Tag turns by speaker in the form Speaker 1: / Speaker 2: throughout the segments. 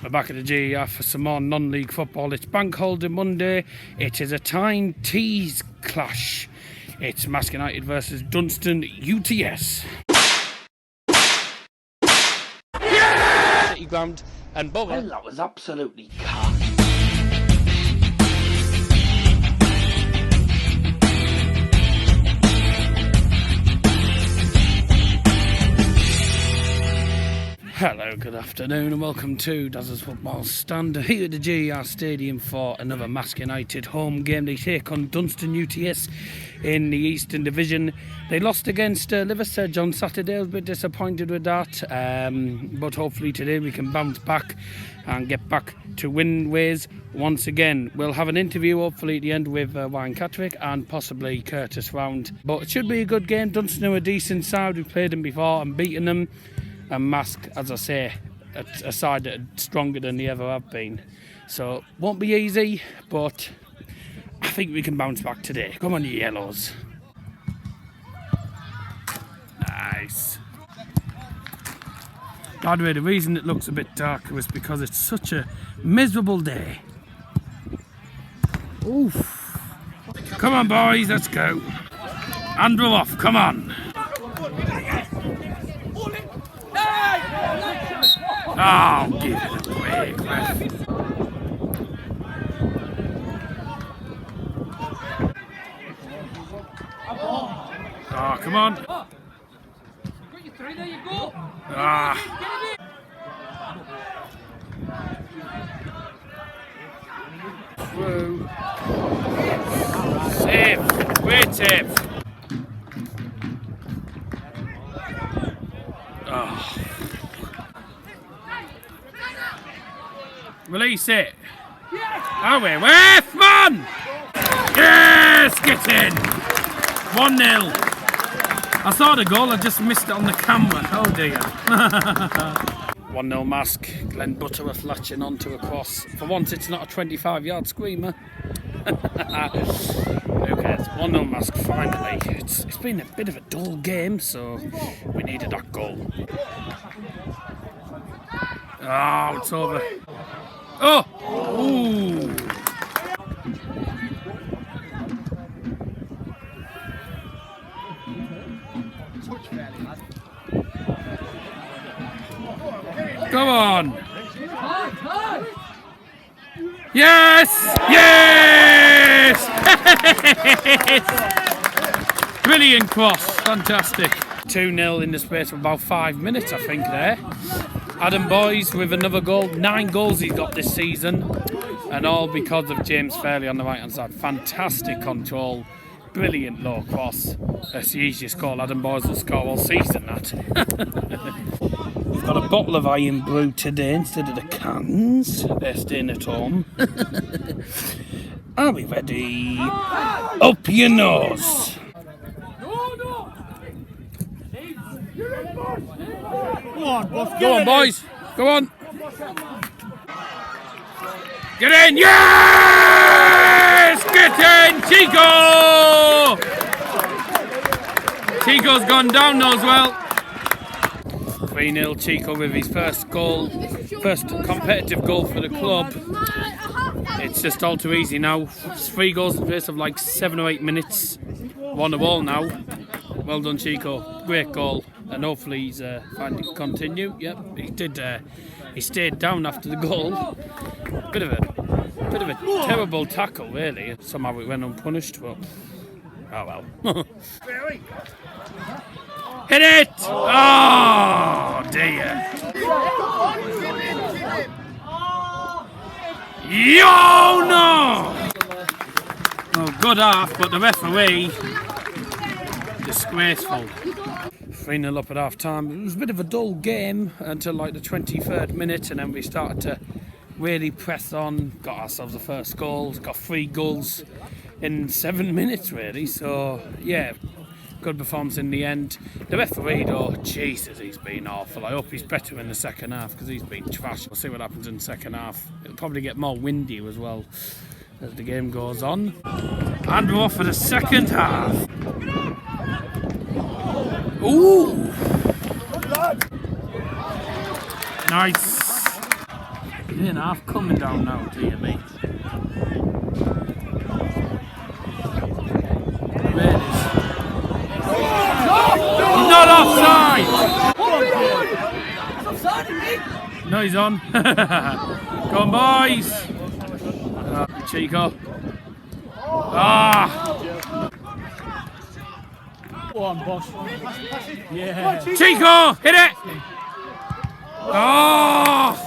Speaker 1: We're back at the GER for some more non-league football. It's Bank Holiday Monday. It is a Tyne Tees clash. It's Marske United versus Dunston UTS. Yeah! City ground and Bubba.
Speaker 2: Well, that was absolutely cocked.
Speaker 1: Hello, good afternoon and welcome to Dazzle's Football Stand here at the GER Stadium for another Marske United home game. They take on Dunston UTS in the Eastern Division. They lost against Liversedge on Saturday. I was a bit disappointed with that, but hopefully today we can bounce back and get back to win ways once again. We'll have an interview hopefully at the end with Ryan Catterick and possibly Curtis Round. But it should be a good game. Dunston are a decent side. We've played them before and beaten them. And Marske, as I say, a side that are stronger than they ever have been. So, won't be easy, but I think we can bounce back today. Come on, you yellows. Nice. By the way, the reason it looks a bit darker was because it's such a miserable day. Oof. Come on, boys, let's go. And we're off, come on. Oh, give it away, ref. Oh, come on. Ah. Through. Safe. Great save. Oh. Release it. Oh, we're with, man! Yes, get in. 1-0. I saw the goal, I just missed it on the camera. Oh dear. 1-0 Marske. Glenn Butterworth latching onto a cross. For once, it's not a 25-yard screamer. Okay, it's 1-0 Marske finally. It's been a bit of a dull game, so we needed that goal. Oh, it's over. Oh! Ooh! Come on! Yes! Yes! Brilliant cross, fantastic. 2-0 in the space of about 5 minutes, I think, there. Adam Boys with another goal. 9 goals he's got this season, and all because of James Fairley on the right hand side. Fantastic control, brilliant low cross. That's the easiest goal Adam Boys will score all season, that. We've got a bottle of Iron Brew today instead of the cans. They're staying at home. Are we ready? Up your nose. Go on, boys. Go on. Get in. Yes! Get in, Chico! Chico's gone down as well. 3-0 Chico with his first goal. First competitive goal for the club. It's just all too easy now. It's 3 goals in the space of like 7 or 8 minutes. 1-1 now. Well done, Chico. Great goal. And hopefully he's finding to continue. Yep, he did. He stayed down after the goal. Bit of a terrible tackle, really. Somehow it went unpunished, but oh well. Hit it! Oh dear! Yo no! Oh, good half, but the referee disgraceful. 3-0 up at half time. It was a bit of a dull game until like the 23rd minute, and then we started to really press on. Got ourselves the first goal. Got 3 goals in 7 minutes, really. So yeah, good performance in the end. The referee, though, Jesus, he's been awful. I hope he's better in the second half because he's been trash. We'll see what happens in the second half. It'll probably get more windy as well as the game goes on. And we're off for the second half. Ooh! Nice. In half coming down now, dear me. There it is. Not offside! No, he's on. Go on, boys. Chico. Ah!
Speaker 3: Go on, boss.
Speaker 1: Yeah. Chico, hit it! Oh!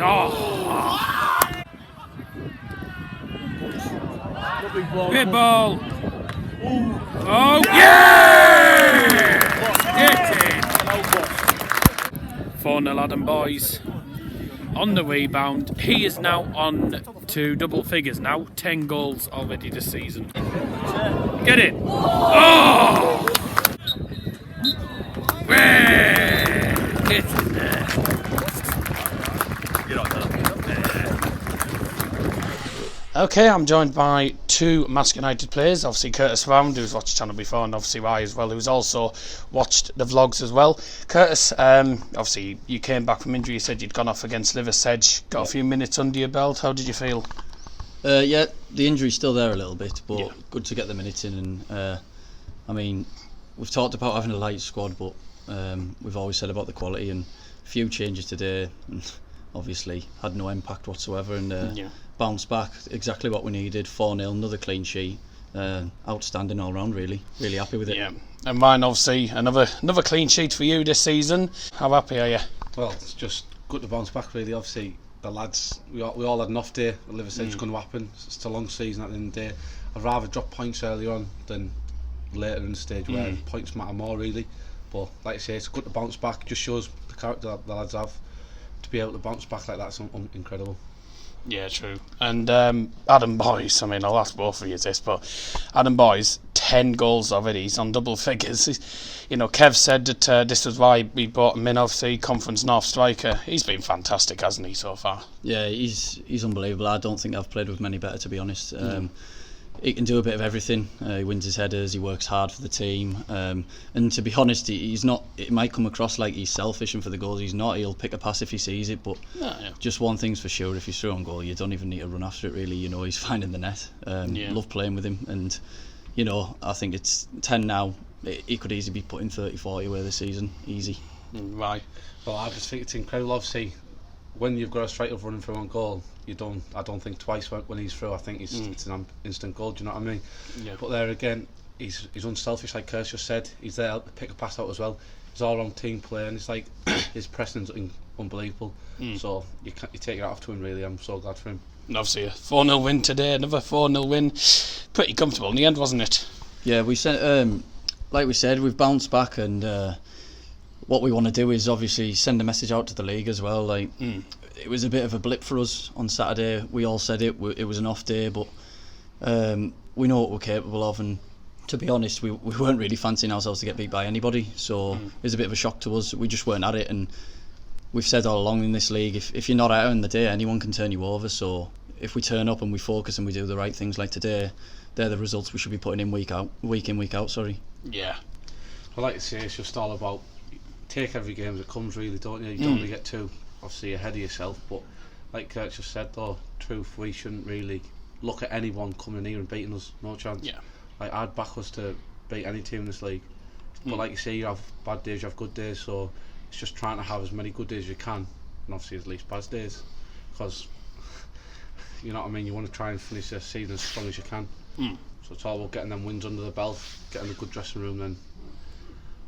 Speaker 1: Oh! Good ball. Oh, yeah! Get it! 4-0 Adam boys. On the rebound, he is now on to double figures now, 10 goals already this season. Get it! Oh! Get in there! Okay, I'm joined by two Marske United players, obviously Curtis Round, who's watched the channel before, and obviously Rye as well, who's also watched the vlogs as well. Curtis, obviously you came back from injury, you said you'd gone off against Liversedge, got a few minutes under your belt. How did you feel?
Speaker 4: Yeah, the injury's still there a little bit, but good to get the minutes in. And I mean, we've talked about having a light squad, but we've always said about the quality, and a few changes today, and obviously had no impact whatsoever, and bounced back, exactly what we needed. 4-0, another clean sheet, outstanding all round. Really happy with it.
Speaker 1: Yeah, and mine obviously another clean sheet for you this season. How happy are you?
Speaker 5: Well, it's just good to bounce back really. Obviously the lads, we all had an off day. Liversedge going to happen. It's a long season at the end of the day. I'd rather drop points early on than later in the stage where points matter more really. But like I say, it's good to bounce back. It just shows the character that the lads have. To be able to bounce back like that's incredible.
Speaker 1: Yeah, true. And Adam Boyce, I mean, I'll ask both of you this, but Adam Boyce, 10 goals already. He's on double figures. You know, Kev said that this was why we brought him in, obviously, Conference North striker. He's been fantastic, hasn't he, so far?
Speaker 4: Yeah, he's unbelievable. I don't think I've played with many better, to be honest. He can do a bit of everything. He wins his headers, he works hard for the team, and to be honest, he's not. It might come across like he's selfish and for the goals. He's not. He'll pick a pass if he sees it, but just one thing's for sure: if he's through on goal, you don't even need to run after it. Really, you know, he's finding the net. Love playing with him, and you know, I think it's 10 now. He could easily be putting 30-40 away this season, easy.
Speaker 5: Right. Well, I just think it's incredible. Obviously, when you've got a striker running through on goal, I don't think twice when he's through. I think it's an instant goal. Do you know what I mean? Yeah. But there again, he's unselfish, like Kurt just said. He's there to pick a pass out as well. He's all round team player, and it's like his pressing's unbelievable. So you take it off to him. Really, I'm so glad for him.
Speaker 1: And obviously a 4-0 win today, another 4-0 win. Pretty comfortable in the end, wasn't it?
Speaker 4: Yeah, we said, like we said, we've bounced back, and what we want to do is obviously send a message out to the league as well. Like. It was a bit of a blip for us on Saturday. We all said it was an off day, but we know what we're capable of, and to be honest, we weren't really fancying ourselves to get beat by anybody, so it was a bit of a shock to us. We just weren't at it, and we've said all along in this league, if you're not out on the day, anyone can turn you over. So if we turn up and we focus and we do the right things like today, they're the results we should be putting in week in, week out. Sorry.
Speaker 1: Yeah.
Speaker 5: I like to say it's just all about take every game as it comes, really, don't you? You don't want to get too obviously ahead of yourself, but like Kurt just said though, truth, we shouldn't really look at anyone coming here and beating us. No chance. Yeah. Like I'd back us to beat any team in this league, but like you say, you have bad days, you have good days, so it's just trying to have as many good days as you can, and obviously at least bad days, because you know what I mean, you want to try and finish the season as strong as you can. So it's all about getting them wins under the belt, getting a good dressing room, then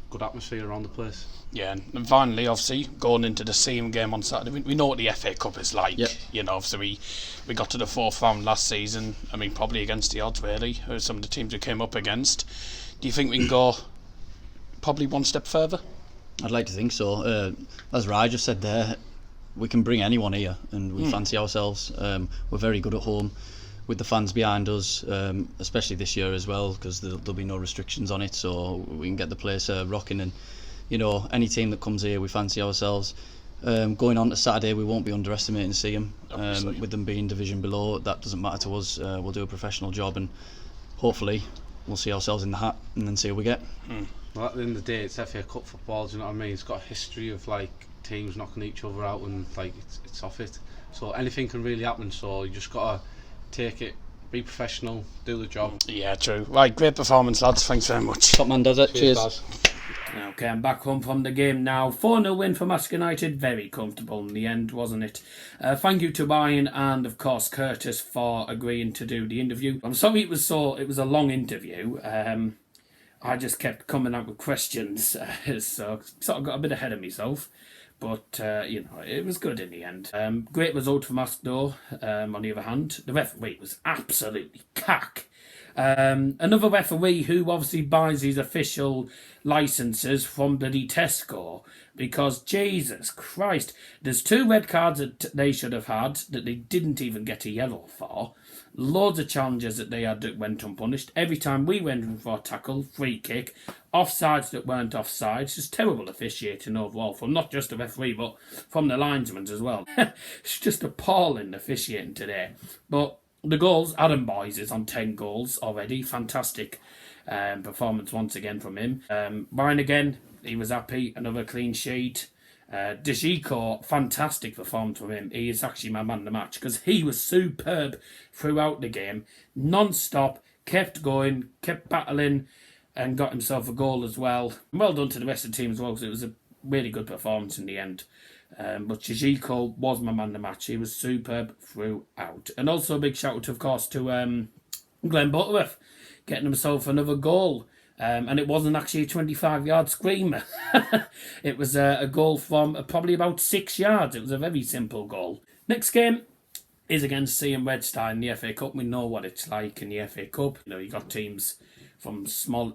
Speaker 5: good atmosphere around the place.
Speaker 1: Yeah, and finally, obviously, going into the same game on Saturday, we know what the FA Cup is like. Yep. You know, obviously we got to the 4th round last season. I mean, probably against the odds, really, some of the teams we came up against. Do you think we can go probably one step further?
Speaker 4: I'd like to think so. As Rye just said there, we can bring anyone here, and we fancy ourselves. We're very good at home with the fans behind us, especially this year as well, because there'll be no restrictions on it, so we can get the place rocking. And you know, any team that comes here, we fancy ourselves. Going on to Saturday, we won't be underestimating Seaham. With them being division below, that doesn't matter to us. We'll do a professional job, and hopefully we'll see ourselves in the hat and then see what we get.
Speaker 5: Well, at the end of the day, it's FA Cup football. Do you know what I mean? It's got a history of like teams knocking each other out, and like it's off it. So anything can really happen. So you just gotta take it, be professional, do the job.
Speaker 1: Yeah, true. Right, great performance, lads. Thanks very much.
Speaker 4: Top man does it. Cheers.
Speaker 5: Guys.
Speaker 1: Okay, I'm back home from the game now. 4-0 win for Marske United. Very comfortable in the end, wasn't it? Thank you to Ryan and, of course, Curtis for agreeing to do the interview. I'm sorry it was a long interview. I just kept coming out with questions, so sort of got a bit ahead of myself. But, it was good in the end. Great result for Marske, though, on the other hand. The referee was absolutely cack. Another referee who obviously buys his official licences from bloody Tesco, because Jesus Christ, there's 2 red cards that they should have had that they didn't even get a yellow for. Loads of challenges that they had that went unpunished. Every time we went in for a tackle, free kick, offsides that weren't offsides. Just terrible officiating overall from not just the referee but from the linesmen as well. It's just appalling officiating today. But the goals, Adam Boyes is on 10 goals already. Fantastic performance once again from him. Ryan again, he was happy. Another clean sheet. Deshiko, fantastic performance from him. He is actually my man of the match because he was superb throughout the game. Non-stop, kept going, kept battling and got himself a goal as well. Well done to the rest of the team as well because it was a really good performance in the end. But Deshiko was my man of the match. He was superb throughout. And also a big shout out, of course, to Glenn Butterworth getting himself another goal. And it wasn't actually a 25-yard screamer. It was a goal from probably about 6 yards. It was a very simple goal. Next game is against CM Redstar in the FA Cup. We know what it's like in the FA Cup. You got teams from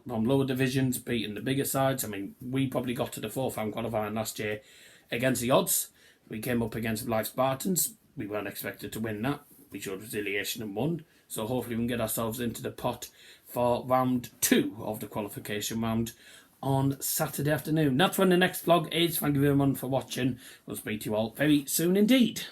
Speaker 1: lower divisions beating the bigger sides. I mean, we probably got to the 4th round qualifying last year against the odds. We came up against Life Spartans. We weren't expected to win that. We showed resilience and won. So hopefully we can get ourselves into the pot for round 2 of the qualification round on Saturday afternoon. That's when the next vlog is. Thank you very much for watching. We'll speak to you all very soon indeed.